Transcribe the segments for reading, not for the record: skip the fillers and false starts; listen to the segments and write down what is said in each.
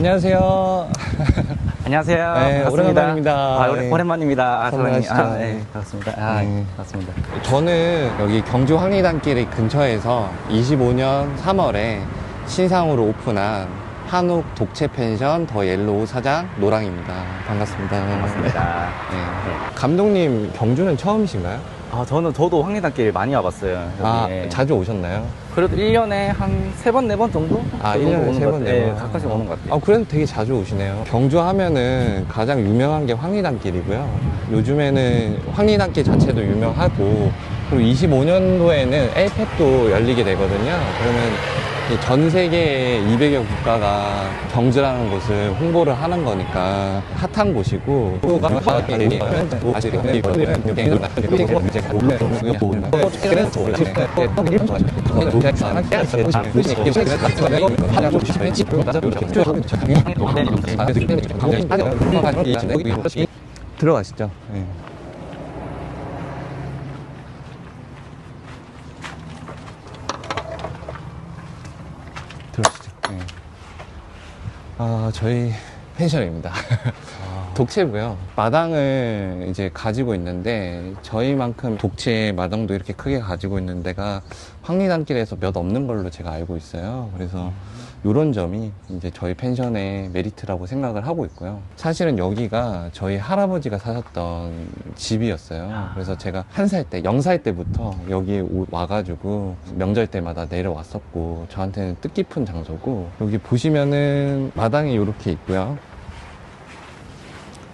안녕하세요. 안녕하세요. 네, 오랜만입니다. 오랜만입니다. 사장님. 건강하시죠? 네, 반갑습니다. 반갑습니다. 저는 여기 경주 황리단길 근처에서 25년 3월에 신상으로 오픈한 한옥 독채 펜션 더 옐로우 사장 노랑입니다. 반갑습니다. 반갑습니다. 네. 감독님 경주는 처음이신가요? 저도 황리단길 많이 와봤어요. 여기에. 자주 오셨나요? 그래도 1년에 한 3번, 4번 정도? 1년에 3번, 4번. 네, 가끔씩 오는 것 같아요. 그래도 되게 자주 오시네요. 경주 하면은 가장 유명한 게 황리단길이고요. 요즘에는 황리단길 자체도 유명하고, 그리고 25년도에는 엘팩도 열리게 되거든요. 그러면 전 세계 200여 국가가 경주라는 곳을 홍보를 하는 거니까 핫한 곳이고, 들어가시죠. 네. 들어오시죠. 네. 저희 펜션입니다. 독채고요. 마당을 이제 가지고 있는데 저희만큼 독채 마당도 이렇게 크게 가지고 있는 데가 황리단길에서 몇 없는 걸로 제가 알고 있어요. 그래서 이런 점이 이제 저희 펜션의 메리트라고 생각을 하고 있고요. 사실은 여기가 저희 할아버지가 사셨던 집이었어요. 그래서 제가 1살 때, 0살 때부터 여기에 와가지고 명절 때마다 내려왔었고, 저한테는 뜻깊은 장소고, 여기 보시면은 마당이 이렇게 있고요.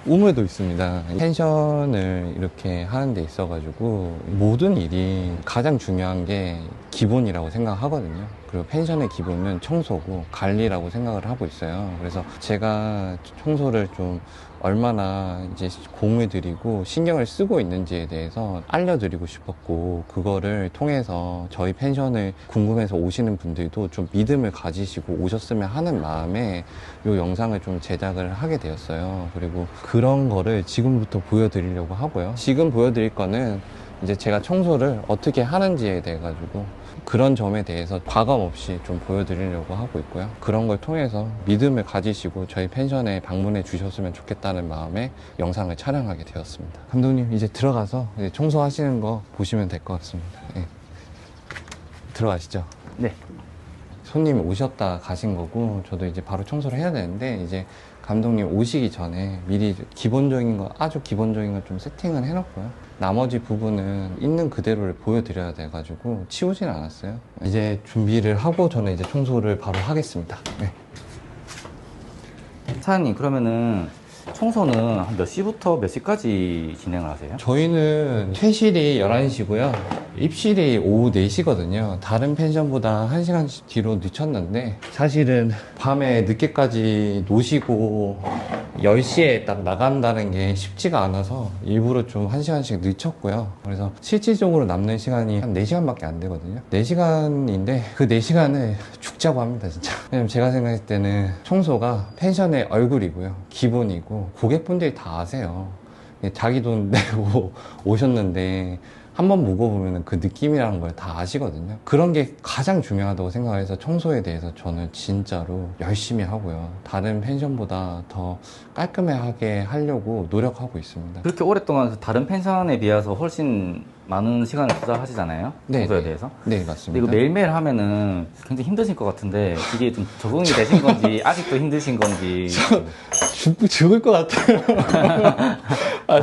우물도 있습니다. 펜션을 이렇게 하는 데 있어가지고 모든 일이 가장 중요한 게 기본이라고 생각하거든요. 그리고 펜션의 기본은 청소고 관리라고 생각을 하고 있어요. 그래서 제가 청소를 좀 얼마나 이제 공을 들이고 신경을 쓰고 있는지에 대해서 알려드리고 싶었고, 그거를 통해서 저희 펜션을 궁금해서 오시는 분들도 좀 믿음을 가지시고 오셨으면 하는 마음에 이 영상을 좀 제작을 하게 되었어요. 그리고 그런 거를 지금부터 보여드리려고 하고요. 지금 보여드릴 거는 이제 제가 청소를 어떻게 하는지에 대해 가지고 그런 점에 대해서 과감 없이 좀 보여드리려고 하고 있고요. 그런 걸 통해서 믿음을 가지시고 저희 펜션에 방문해 주셨으면 좋겠다는 마음에 영상을 촬영하게 되었습니다. 감독님, 이제 들어가서 이제 청소하시는 거 보시면 될 것 같습니다. 네. 들어가시죠. 네. 손님이 오셨다 가신 거고, 저도 이제 바로 청소를 해야 되는데, 이제 감독님 오시기 전에 미리 기본적인 거, 아주 기본적인 거 좀 세팅을 해놓고요. 나머지 부분은 있는 그대로를 보여드려야 돼가지고 치우진 않았어요. 이제 준비를 하고 저는 이제 청소를 바로 하겠습니다. 네. 사장님, 그러면은 청소는 한 몇 시부터 몇 시까지 진행을 하세요? 저희는 퇴실이 11시고요. 입실이 오후 4시거든요. 다른 펜션보다 1시간 뒤로 늦췄는데, 사실은 밤에 늦게까지 노시고 10시에 딱 나간다는 게 쉽지가 않아서 일부러 좀 1시간씩 늦췄고요. 그래서 실질적으로 남는 시간이 한 4시간밖에 안 되거든요. 4시간인데 그 4시간을 죽자고 합니다, 진짜. 왜냐면 제가 생각할 때는 청소가 펜션의 얼굴이고요, 기본이고, 고객분들이 다 아세요. 자기 돈 내고 오셨는데 한번 묵어보면 그 느낌이라는 걸 다 아시거든요. 그런 게 가장 중요하다고 생각해서 청소에 대해서 저는 진짜로 열심히 하고요. 다른 펜션보다 더 깔끔하게 하려고 노력하고 있습니다. 그렇게 오랫동안 다른 펜션에 비해서 훨씬 많은 시간을 투자하시잖아요. 네, 청소에 대해서. 네, 근데 맞습니다. 이거 매일매일 하면은 굉장히 힘드실 것 같은데, 이게 좀 적응이 되신 건지 아직도 힘드신 건지. 죽을 것 같아요.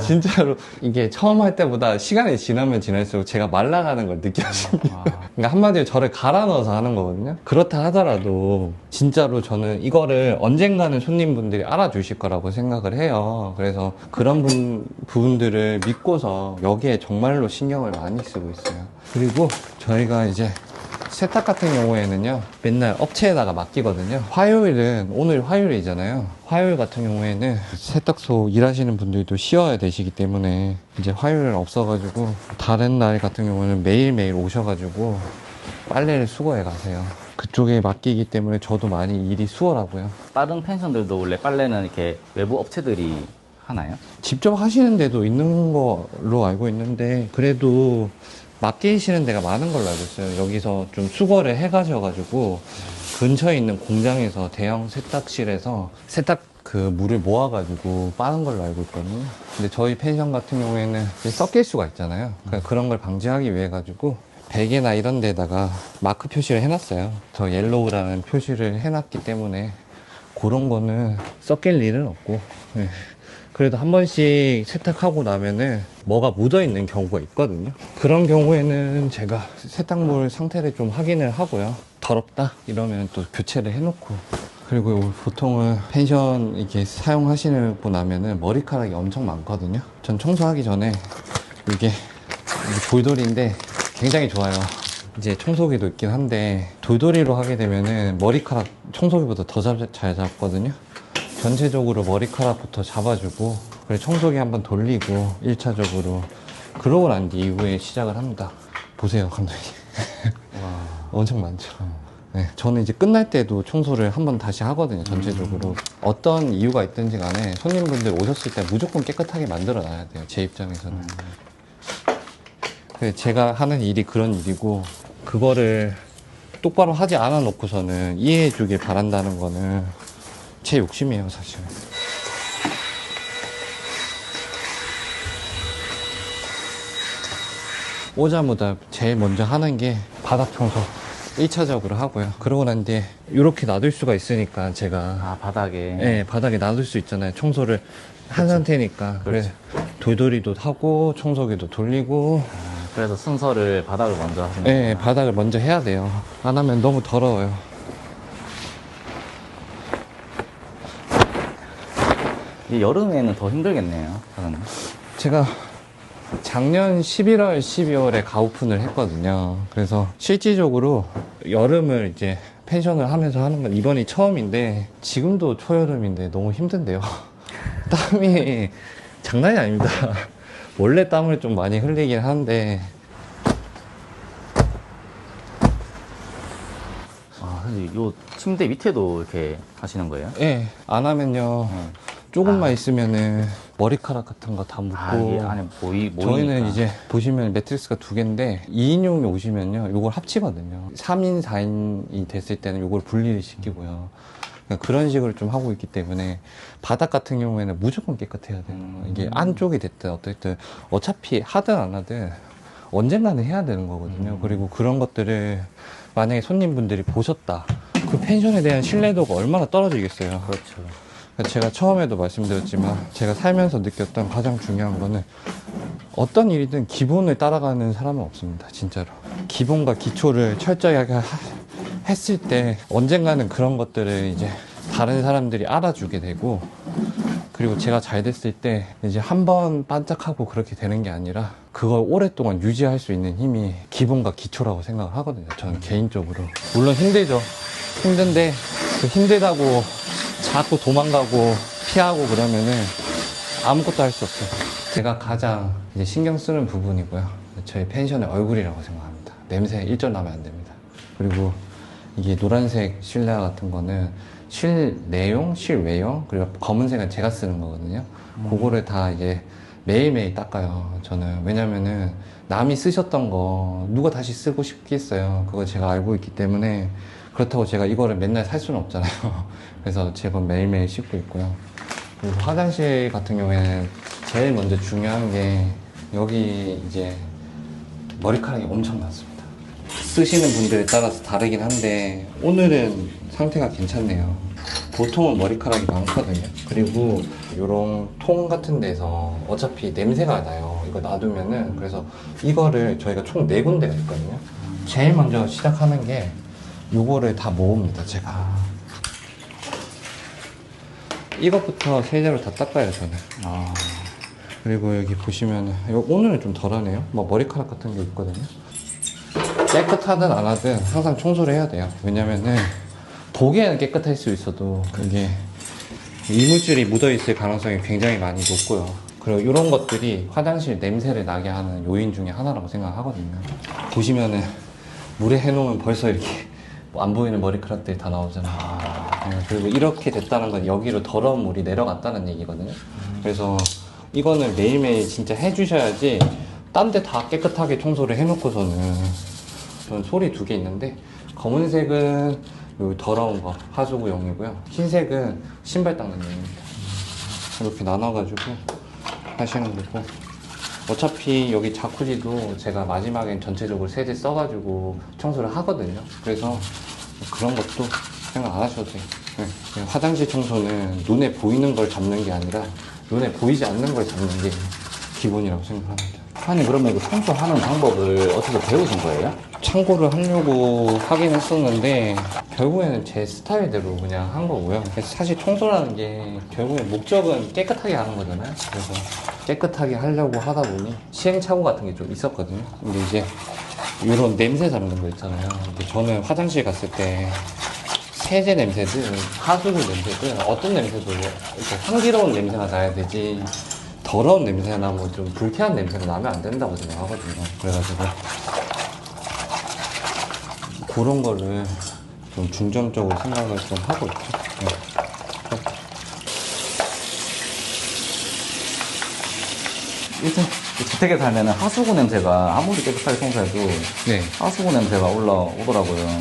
진짜로. 이게 처음 할 때보다 시간이 지나면 지날수록 제가 말라가는 걸 느껴집니다. 그러니까 한마디로 저를 갈아 넣어서 하는 거거든요. 그렇다 하더라도 진짜로 저는 이거를 언젠가는 손님분들이 알아주실 거라고 생각을 해요. 그래서 그런 부분들을 믿고서 여기에 정말로 신경을 많이 쓰고 있어요. 그리고 저희가 이제 세탁 같은 경우에는요, 맨날 업체에다가 맡기거든요. 화요일은, 오늘 화요일이잖아요. 화요일 같은 경우에는 세탁소 일하시는 분들도 쉬어야 되시기 때문에 이제 화요일은 없어가지고, 다른 날 같은 경우는 매일매일 오셔가지고 빨래를 수거해 가세요. 그쪽에 맡기기 때문에 저도 많이 일이 수월하고요. 다른 펜션들도 원래 빨래는 이렇게 외부 업체들이 하나요? 직접 하시는 데도 있는 걸로 알고 있는데, 그래도 맡기시는 데가 많은 걸로 알고 있어요. 여기서 좀 수거를 해가셔가지고 근처에 있는 공장에서 대형 세탁실에서 세탁 그 물을 모아가지고 빠는 걸로 알고 있거든요. 근데 저희 펜션 같은 경우에는 이제 섞일 수가 있잖아요. 그러니까 그런 걸 방지하기 위해 가지고 베개나 이런 데다가 마크 표시를 해놨어요. 저 옐로우라는 표시를 해놨기 때문에 그런 거는 섞일 일은 없고, 네. 그래도 한 번씩 세탁하고 나면은 뭐가 묻어 있는 경우가 있거든요. 그런 경우에는 제가 세탁물 상태를 좀 확인을 하고요. 더럽다 이러면 또 교체를 해놓고. 그리고 보통은 펜션 이렇게 사용하시고 나면은 머리카락이 엄청 많거든요. 전 청소하기 전에 이게 돌돌이인데 굉장히 좋아요. 이제 청소기도 있긴 한데 돌돌이로 하게 되면은 머리카락 청소기보다 더 잘 잡거든요. 전체적으로 머리카락부터 잡아주고, 그리고 청소기 한번 돌리고 1차적으로, 그러고 난 이후에 시작을 합니다. 보세요, 감독님. 엄청 많죠. 네, 저는 이제 끝날 때도 청소를 한번 다시 하거든요, 전체적으로. 어떤 이유가 있든지 간에 손님분들 오셨을 때 무조건 깨끗하게 만들어 놔야 돼요, 제 입장에서는. 제가 하는 일이 그런 일이고, 그거를 똑바로 하지 않아 놓고서는 이해해 주길 바란다는 거는 제 욕심이에요, 사실. 오자마자 제일 먼저 하는 게 바닥 청소 1차적으로 하고요. 그러고 난 뒤에 이렇게 놔둘 수가 있으니까 제가 아, 바닥에. 네, 바닥에 놔둘 수 있잖아요. 청소를 한 상태니까. 그렇죠. 그래서 돌돌이도 하고 청소기도 돌리고. 그래서 순서를 바닥을 먼저 하시는 네, 거구나. 바닥을 먼저 해야 돼요. 안 하면 너무 더러워요. 이 여름에는 더 힘들겠네요. 저는. 제가 작년 11월, 12월에 가오픈을 했거든요. 그래서 실질적으로 여름을 이제 펜션을 하면서 하는 건 이번이 처음인데, 지금도 초여름인데 너무 힘든데요. 땀이 장난이 아닙니다. 원래 땀을 좀 많이 흘리긴 하는데. 아, 근데 요 침대 밑에도 이렇게 하시는 거예요? 예, 안 하면요. 조금만 있으면은 머리카락 같은 거 다 묻고. 아, 이게 안에 모이니까. 저희는 이제 보시면 매트리스가 2개인데 2인용이 오시면요, 요걸 합치거든요. 3인, 4인이 됐을 때는 요걸 분리를 시키고요. 그러니까 그런 식으로 좀 하고 있기 때문에 바닥 같은 경우에는 무조건 깨끗해야 돼요. 이게 안쪽이 됐든 어쨌든 어차피 하든 안 하든 언젠가는 해야 되는 거거든요. 그리고 그런 것들을 만약에 손님분들이 보셨다, 그 펜션에 대한 신뢰도가 얼마나 떨어지겠어요. 그렇죠. 제가 처음에도 말씀드렸지만 제가 살면서 느꼈던 가장 중요한 거는, 어떤 일이든 기본을 따라가는 사람은 없습니다, 진짜로. 기본과 기초를 철저하게 했을 때 언젠가는 그런 것들을 이제 다른 사람들이 알아주게 되고, 그리고 제가 잘 됐을 때 이제 한 번 반짝하고 그렇게 되는 게 아니라 그걸 오랫동안 유지할 수 있는 힘이 기본과 기초라고 생각을 하거든요, 저는 개인적으로. 물론 힘들죠. 힘든데 그 힘들다고 자꾸 도망가고 피하고 그러면은 아무것도 할 수 없어요. 제가 가장 이제 신경 쓰는 부분이고요. 저희 펜션의 얼굴이라고 생각합니다. 냄새 1점 나면 안 됩니다. 그리고 이게 노란색 실내화 같은 거는 실내용, 실외용, 그리고 검은색은 제가 쓰는 거거든요. 그거를 다 이제 매일매일 닦아요, 저는. 왜냐면은 남이 쓰셨던 거 누가 다시 쓰고 싶겠어요. 그걸 제가 알고 있기 때문에. 그렇다고 제가 이거를 맨날 살 수는 없잖아요. 그래서 제법 매일매일 씻고 있고요. 그리고 화장실 같은 경우에는 제일 먼저 중요한 게, 여기 이제 머리카락이 엄청 많습니다. 쓰시는 분들에 따라서 다르긴 한데 오늘은 상태가 괜찮네요. 보통은 머리카락이 많거든요. 그리고 이런 통 같은 데서 어차피 냄새가 나요, 이거 놔두면은. 그래서 이거를 저희가 총 4군데가 있거든요. 제일 먼저 시작하는 게 요거를 다 모읍니다, 제가. 이것부터 세제로 다 닦아요, 저는. 그리고 여기 보시면 오늘은 좀 덜하네요. 뭐 머리카락 같은 게 있거든요. 깨끗하든 안 하든 항상 청소를 해야 돼요. 왜냐면은 보기에는 깨끗할 수 있어도 이게 이물질이 묻어 있을 가능성이 굉장히 많이 높고요. 그리고 이런 것들이 화장실 냄새를 나게 하는 요인 중에 하나라고 생각하거든요. 보시면은 물에 해놓으면 벌써 이렇게 안 보이는 머리카락들이 다 나오잖아요. 그리고 이렇게 됐다는 건 여기로 더러운 물이 내려갔다는 얘기거든요. 그래서 이거는 매일매일 진짜 해주셔야지. 딴 데 다 깨끗하게 청소를 해놓고서는. 저는 솔이 2개 있는데, 검은색은 여기 더러운 거 하수구용이고요. 흰색은 신발 닦는 용입니다. 이렇게 나눠가지고 하시는 거고, 어차피 여기 자쿠지도 제가 마지막엔 전체적으로 세제 써가지고 청소를 하거든요. 그래서 그런 것도 생각 안 하셔도 돼요. 네. 그냥 화장실 청소는 눈에 보이는 걸 잡는 게 아니라 눈에 보이지 않는 걸 잡는 게 기본이라고 생각합니다. 사장님 그러면 이거 청소하는 방법을 어디서 배우신 거예요? 참고를 하려고 하긴 했었는데 결국에는 제 스타일대로 그냥 한 거고요. 그래서 사실 청소라는 게 결국엔 목적은 깨끗하게 하는 거잖아요. 그래서 깨끗하게 하려고 하다 보니 시행착오 같은 게 좀 있었거든요. 근데 이제 이런 냄새 잡는 거 있잖아요. 근데 저는 화장실 갔을 때 세제 냄새든 하수구 냄새든 어떤 냄새도 이렇게 향기로운 냄새가 나야 되지, 더러운 냄새나 뭐 좀 불쾌한 냄새가 나면 안 된다고 생각하거든요. 그래가지고 그런 거를 좀 중점적으로 생각을 좀 하고 있죠. 네. 일단 주택에 살면 하수구 냄새가 아무리 깨끗하게 청소해도 네. 하수구 냄새가 올라오더라고요.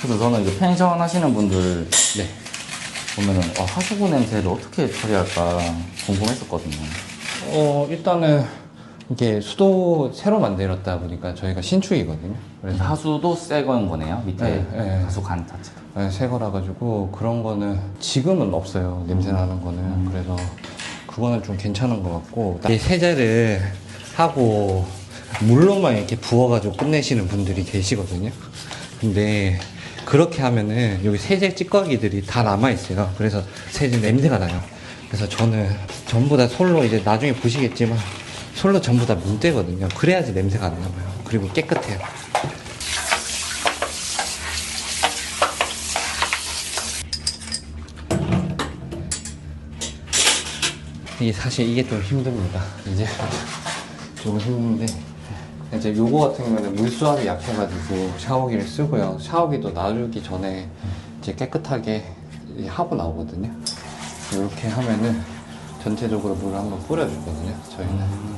그래서 저는 이제 펜션 하시는 분들 네. 보면은 하수구 냄새를 어떻게 처리할까 궁금했었거든요. 일단은 이게 수도 새로 만들었다 보니까 저희가 신축이거든요. 그래서 하수도 새 거인 거네요. 밑에 네, 네. 하수 간 자체가. 네, 새 거라 가지고 그런 거는 지금은 없어요. 냄새 나는 거는. 그래서 그거는 좀 괜찮은 것 같고, 이 세제를 하고 물로만 이렇게 부어가지고 끝내시는 분들이 계시거든요. 근데 그렇게 하면은 여기 세제 찌꺼기들이 다 남아있어요. 그래서 세제 냄새가 나요. 그래서 저는 전부 다 솔로, 이제 나중에 보시겠지만 솔로 전부 다 문대거든요. 그래야지 냄새가 안 나요. 그리고 깨끗해요. 이게 사실 이게 좀 힘듭니다. 이제 좀 힘든데, 이제 요거 같은 경우에는 물수압이 약해가지고 샤워기를 쓰고요. 샤워기도 놔주기 전에 이제 깨끗하게 하고 나오거든요. 이렇게 하면은 전체적으로 물을 한번 뿌려주거든요. 저희는.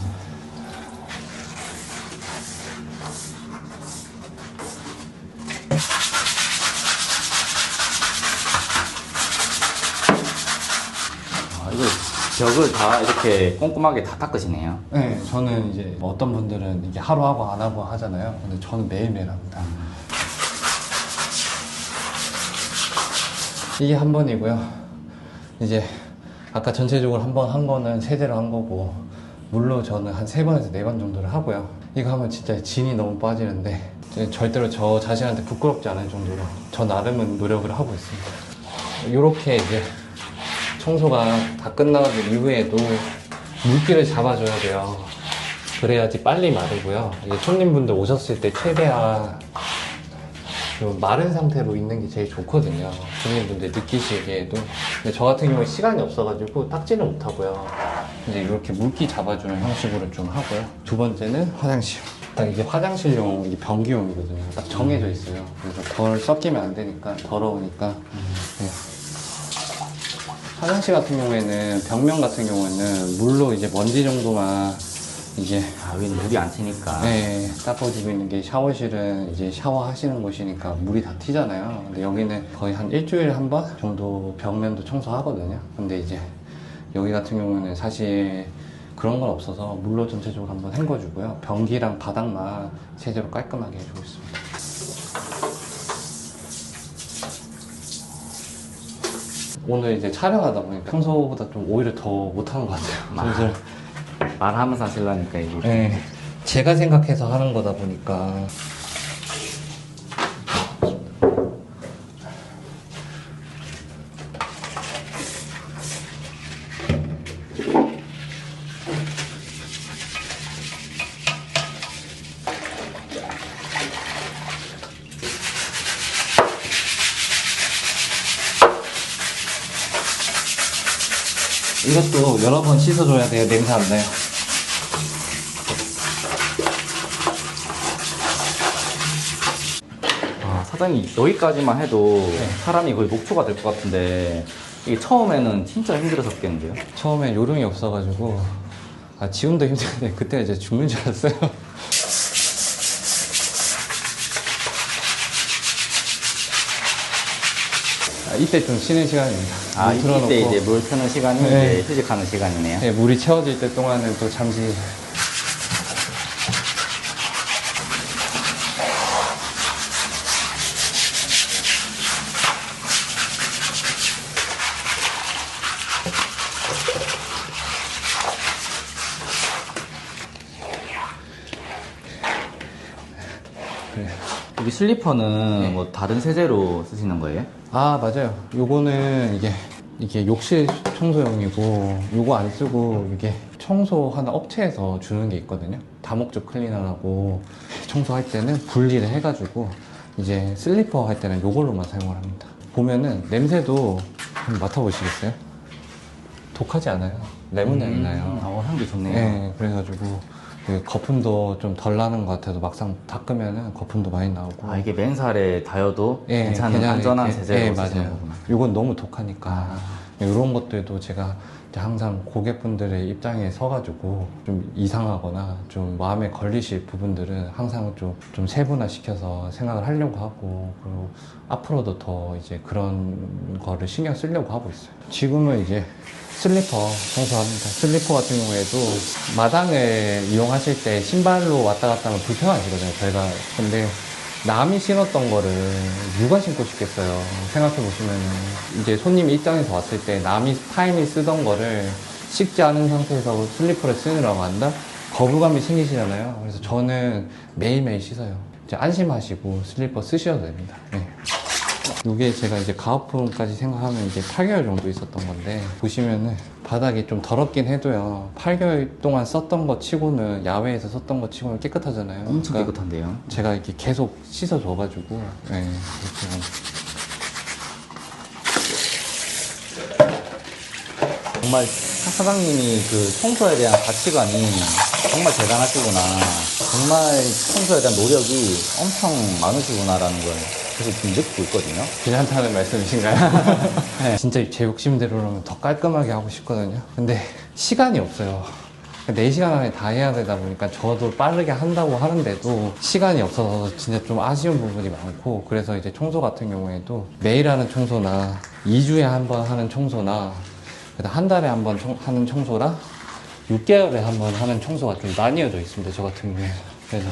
이거 벽을 다 이렇게 꼼꼼하게 다 닦으시네요. 네, 저는 이제 어떤 분들은 이게 하루 하고 안 하고 하잖아요. 근데 저는 매일매일 합니다. 이게 한 번이고요. 이제 아까 전체적으로 한 번 한 거는 세제로 한 거고, 물로 저는 한 3번에서 4번 정도를 하고요. 이거 하면 진짜 진이 너무 빠지는데 이제 절대로 저 자신한테 부끄럽지 않을 정도로 저 나름은 노력을 하고 있습니다. 이렇게 이제 청소가 다 끝나고 이후에도 물기를 잡아줘야 돼요. 그래야지 빨리 마르고요. 이제 손님분들 오셨을 때 최대한 좀 마른 상태로 있는 게 제일 좋거든요. 손님분들 느끼시기에도. 근데 저 같은 경우에 시간이 없어가지고 닦지는 못하고요. 이제 이렇게 물기 잡아주는 형식으로 좀 하고요. 두 번째는 화장실. 딱 이게 화장실용, 이게 변기용이거든요. 딱 정해져 있어요. 그래서 덜 섞이면 안 되니까, 더러우니까. 네. 화장실 같은 경우에는, 벽면 같은 경우에는 물로 이제 먼지 정도만 이제 여기는 물이 안 튀니까. 네, 닦아주고 있는 게, 샤워실은 이제 샤워하시는 곳이니까 물이 다 튀잖아요. 근데 여기는 거의 한 일주일에 한 번 정도 벽면도 청소하거든요. 근데 이제 여기 같은 경우는 사실 그런 건 없어서 물로 전체적으로 한번 헹궈주고요. 변기랑 바닥만 세제로 깔끔하게 해주고 있습니다. 오늘 이제 촬영하다 보니까 평소보다 좀 오히려 더 못하는 것 같아요. 슬슬. 말하면서 하시려니까 이게. 네, 제가 생각해서 하는 거다 보니까. 이것도 여러 번 씻어줘야 돼요. 냄새 안 나요. 사장님 여기까지만 해도 사람이 거의 녹초가 될 것 같은데 이게 처음에는 진짜 힘들었었겠는데요? 처음에 요령이 없어가지고, 지금도 힘든데 그때 이제 죽는 줄 알았어요. 이때 좀 쉬는 시간입니다. 아, 물 틀어놓고. 이때 이제 물 트는 시간이 네. 이제 휴식하는 시간이네요. 네, 물이 채워질 때 동안은 또 잠시 여기 슬리퍼는 뭐 다른 세제로 쓰시는 거예요? 아, 맞아요. 요거는 이게 욕실 청소용이고, 요거 안 쓰고, 이게 청소하는 업체에서 주는 게 있거든요. 다목적 클리너라고 청소할 때는 분리를 해가지고, 이제 슬리퍼 할 때는 요걸로만 사용을 합니다. 보면은 냄새도 한번 맡아보시겠어요? 독하지 않아요. 레몬 향이 나요. 향기 좋네요. 네, 그래가지고 그 거품도 좀 덜 나는 것 같아도 막상 닦으면은 거품도 많이 나오고. 아, 이게 맨살에 닿여도 예, 괜찮은 그냥 안전한 이렇게, 세제로 예, 쓰시는 맞아요. 거구나. 이건 너무 독하니까 이런 것들도 제가 이제 항상 고객분들의 입장에 서가지고 좀 이상하거나 좀 마음에 걸리실 부분들은 항상 좀 세분화 시켜서 생각을 하려고 하고, 그리고 앞으로도 더 이제 그런 거를 신경 쓰려고 하고 있어요. 지금은 이제 슬리퍼 청소합니다. 슬리퍼 같은 경우에도 마당을 이용하실 때 신발로 왔다 갔다 하면 불편하시거든요, 저희가. 근데 남이 신었던 거를 누가 신고 싶겠어요. 생각해 보시면 이제 손님 입장에서 왔을 때 남이 타인이 쓰던 거를 씻지 않은 상태에서 슬리퍼를 쓰느라고 한다? 거부감이 생기시잖아요. 그래서 저는 매일매일 씻어요. 이제 안심하시고 슬리퍼 쓰셔도 됩니다. 네. 이게 제가 이제 가업품까지 생각하면 이제 8개월 정도 있었던 건데, 보시면은 바닥이 좀 더럽긴 해도요, 8개월 동안 썼던 거 치고는, 야외에서 썼던 거 치고는 깨끗하잖아요. 엄청 그러니까 깨끗한데요? 제가 이렇게 계속 씻어줘가지고, 네, 이렇게. 정말 사장님이 그 청소에 대한 가치관이 정말 대단하시구나. 정말 청소에 대한 노력이 엄청 많으시구나라는 걸 계속 지금 느끼고 있거든요. 괜찮다는 말씀이신가요? 네, 진짜 제 욕심대로라면 더 깔끔하게 하고 싶거든요. 근데 시간이 없어요. 4시간 안에 다 해야 되다 보니까 저도 빠르게 한다고 하는데도 시간이 없어서 진짜 좀 아쉬운 부분이 많고, 그래서 이제 청소 같은 경우에도 매일 하는 청소나 2주에 한 번 하는 청소나 한 달에 한 번 하는 청소랑 6개월에 한 번 하는 청소가 좀 나뉘어져 있습니다, 저 같은 경우에. 그래서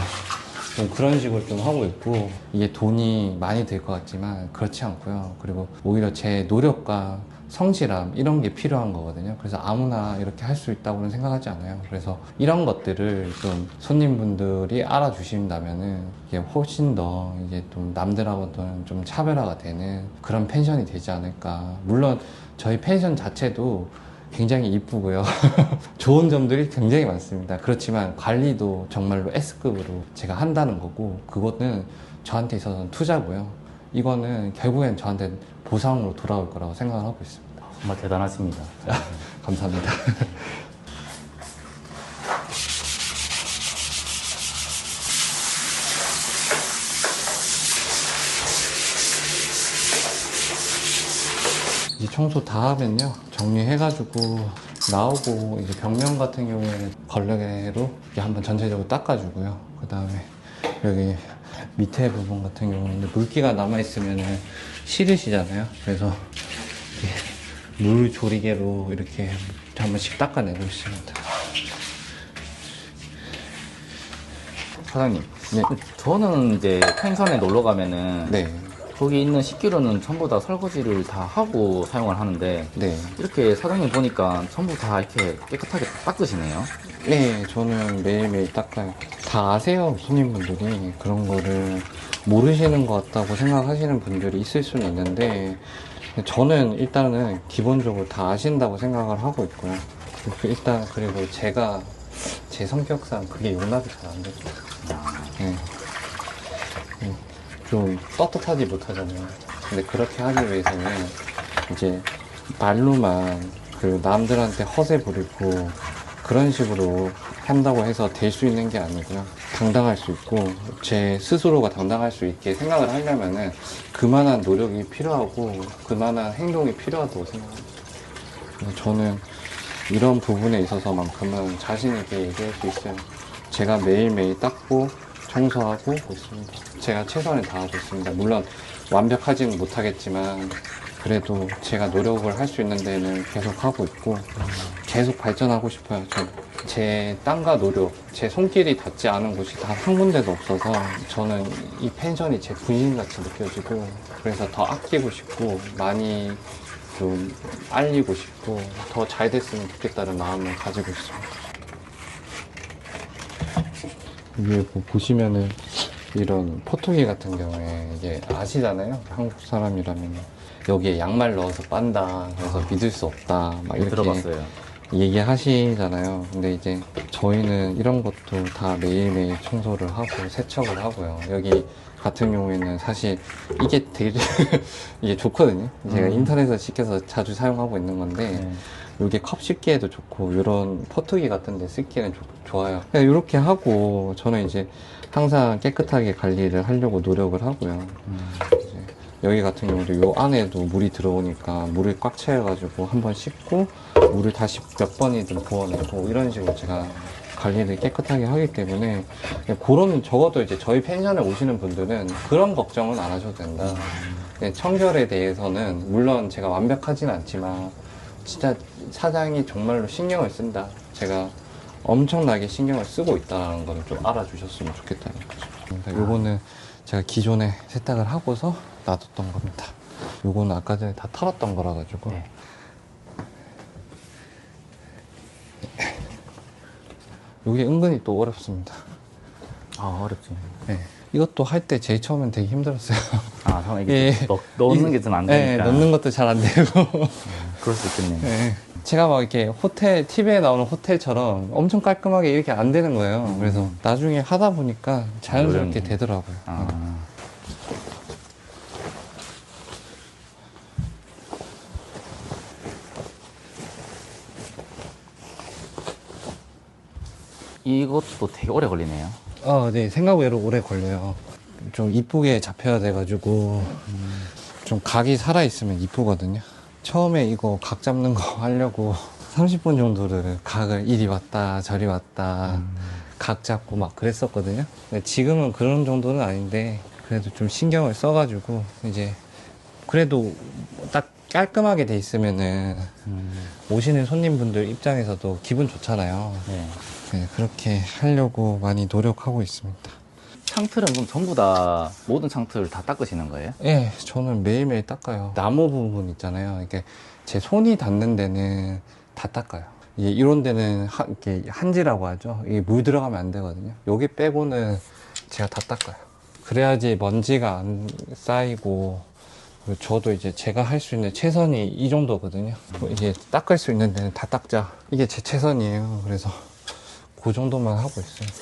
좀 그런 식으로 좀 하고 있고, 이게 돈이 많이 들 것 같지만 그렇지 않고요. 그리고 오히려 제 노력과 성실함, 이런 게 필요한 거거든요. 그래서 아무나 이렇게 할 수 있다고는 생각하지 않아요. 그래서 이런 것들을 좀 손님분들이 알아주신다면은 이게 훨씬 더 이제 좀 남들하고는 좀 차별화가 되는 그런 펜션이 되지 않을까. 물론 저희 펜션 자체도 굉장히 이쁘고요. 좋은 점들이 굉장히 많습니다. 그렇지만 관리도 정말로 S급으로 제가 한다는 거고, 그것은 저한테 있어서는 투자고요. 이거는 결국엔 저한테 보상으로 돌아올 거라고 생각을 하고 있습니다. 정말 대단하십니다. 감사합니다. 이 청소 다 하면요, 정리해가지고 나오고, 이제 벽면 같은 경우에는 걸레로 이렇게 한번 전체적으로 닦아주고요. 그 다음에 여기 밑에 부분 같은 경우는 물기가 남아있으면 싫으시잖아요. 그래서 물 조리개로 이렇게 한 번씩 닦아내고 있습니다. 사장님, 네. 저는 이제 펜션에 놀러 가면은 네. 거기 있는 식기류는 전부 다 설거지를 다 하고 사용을 하는데, 네. 이렇게 사장님 보니까 전부 다 이렇게 깨끗하게 닦으시네요. 네, 저는 매일매일 닦아요. 다 아세요, 손님분들이. 그런 거를 모르시는 것 같다고 생각하시는 분들이 있을 수는 있는데, 저는 일단은 기본적으로 다 아신다고 생각을 하고 있고요. 일단, 그리고 제가 제 성격상 그게 용납이 잘 안 됩니다. 네. 좀 떳떳하지 못하잖아요. 근데 그렇게 하기 위해서는 이제 말로만 그 남들한테 허세 부리고 그런 식으로 한다고 해서 될 수 있는 게 아니고요. 당당할 수 있고 제 스스로가 당당할 수 있게 생각을 하려면은 그만한 노력이 필요하고 그만한 행동이 필요하다고 생각합니다. 그래서 저는 이런 부분에 있어서만큼은 자신 있게 얘기할 수 있어요. 제가 매일매일 닦고 청소하고 있습니다. 제가 최선을 다하고 있습니다. 물론 완벽하지는 못하겠지만 그래도 제가 노력을 할 수 있는 데는 계속 하고 있고 계속 발전하고 싶어요. 제 땀과 노력, 제 손길이 닿지 않은 곳이 단 한 군데도 없어서 저는 이 펜션이 제 분신같이 느껴지고 그래서 더 아끼고 싶고 많이 좀 알리고 싶고 더 잘 됐으면 좋겠다는 마음을 가지고 있습니다. 위에 보시면은 이런 포토기 같은 경우에 이게 아시잖아요. 한국 사람이라면 여기에 양말 넣어서 빤다. 그래서 믿을 수 없다. 막 이렇게 들어봤어요. 얘기하시잖아요. 근데 이제 저희는 이런 것도 다 매일매일 청소를 하고 세척을 하고요. 여기 같은 경우에는 사실 이게 되게 이게 좋거든요. 제가 인터넷에서 시켜서 자주 사용하고 있는 건데 네. 이게 컵 씻기에도 좋고 이런 포트기 같은 데 쓰기에는 좋아요. 그냥 이렇게 하고 저는 이제 항상 깨끗하게 관리를 하려고 노력을 하고요. 이제 여기 같은 경우도 요 안에도 물이 들어오니까 물을 꽉 채워가지고 한번 씻고 물을 다시 몇 번이든 부어내고 이런 식으로 제가 관리를 깨끗하게 하기 때문에 그런 적어도 이제 저희 펜션에 오시는 분들은 그런 걱정은 안 하셔도 된다. 청결에 대해서는 물론 제가 완벽하진 않지만 진짜 사장이 정말로 신경을 쓴다. 제가 엄청나게 신경을 쓰고 있다는 걸 좀 알아주셨으면 좋겠다는 거죠. 요거는 제가 기존에 세탁을 하고서 놔뒀던 겁니다. 요거는 아까 전에 다 털었던 거라 가지고 네. 요게 은근히 또 어렵습니다. 아, 어렵지. 네. 이것도 할 때 제일 처음엔 되게 힘들었어요. 아, 잠깐 이게 예. 넣는 게 좀 안 네, 되니까. 넣는 것도 잘 안 되고. 그럴 수 있겠네요. 네. 제가 막 이렇게 호텔, TV에 나오는 호텔처럼 엄청 깔끔하게 이렇게 안 되는 거예요. 그래서 나중에 하다 보니까 자연스럽게 노력이. 되더라고요. 아. 이것도 되게 오래 걸리네요. 네. 생각외로 오래 걸려요. 좀 이쁘게 잡혀야 돼가지고, 좀 각이 살아있으면 이쁘거든요. 처음에 이거 각 잡는 거 하려고 30분 정도를 각을 이리 왔다, 저리 왔다, 각 잡고 막 그랬었거든요. 근데 지금은 그런 정도는 아닌데, 그래도 좀 신경을 써가지고, 이제, 그래도 딱 깔끔하게 돼 있으면은, 오시는 손님분들 입장에서도 기분 좋잖아요. 네. 네, 그렇게 하려고 많이 노력하고 있습니다. 창틀은 그럼 전부 다 모든 창틀을 다 닦으시는 거예요? 예, 저는 매일매일 닦아요. 나무 부분 있잖아요. 이게 제 손이 닿는 데는 다 닦아요. 이런 데는 이렇게 한지라고 하죠. 이게 물 들어가면 안 되거든요. 여기 빼고는 제가 다 닦아요. 그래야지 먼지가 안 쌓이고, 그리고 저도 이제 제가 할 수 있는 최선이 이 정도거든요. 이게 닦을 수 있는 데는 다 닦자. 이게 제 최선이에요. 그래서 그 정도만 하고 있습니다.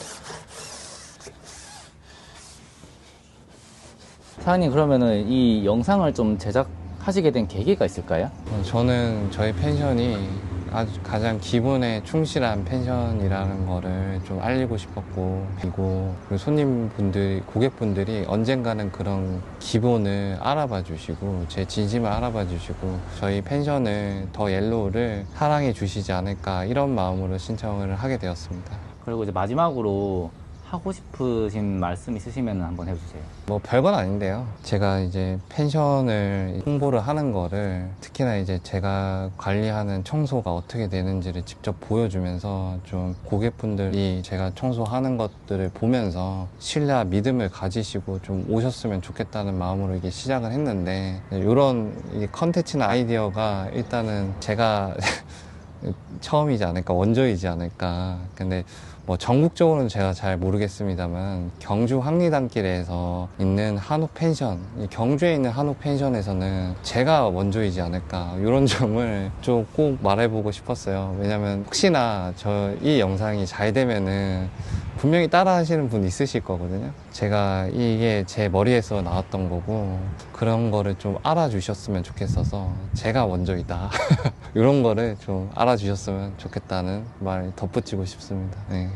사장님, 그러면은 이 영상을 좀 제작하시게 된 계기가 있을까요? 저는 저희 펜션이 아주 가장 기본에 충실한 펜션이라는 거를 좀 알리고 싶었고, 그리고 손님분들, 고객분들이 언젠가는 그런 기본을 알아봐 주시고, 제 진심을 알아봐 주시고, 저희 펜션을 더 옐로우를 사랑해 주시지 않을까, 이런 마음으로 신청을 하게 되었습니다. 그리고 이제 마지막으로 하고 싶으신 말씀 있으시면 한번 해주세요. 뭐 별건 아닌데요. 제가 이제 펜션을 홍보를 하는 거를 특히나 이제 제가 관리하는 청소가 어떻게 되는지를 직접 보여주면서 좀 고객분들이 제가 청소하는 것들을 보면서 신뢰와 믿음을 가지시고 좀 오셨으면 좋겠다는 마음으로 이게 시작을 했는데, 이런 컨텐츠나 아이디어가 일단은 제가 처음이지 않을까, 원조이지 않을까. 근데 뭐 전국적으로는 제가 잘 모르겠습니다만 경주 황리단길에서 있는 한옥 펜션, 이 경주에 있는 한옥 펜션에서는 제가 원조이지 않을까, 이런 점을 좀 꼭 말해보고 싶었어요. 왜냐면 혹시나 저 이 영상이 잘 되면은 분명히 따라 하시는 분 있으실 거거든요. 제가 이게 제 머리에서 나왔던 거고, 그런 거를 좀 알아주셨으면 좋겠어서 제가 원조이다 이런 거를 좀 알아주셨으면 좋겠다는 말 덧붙이고 싶습니다. 네.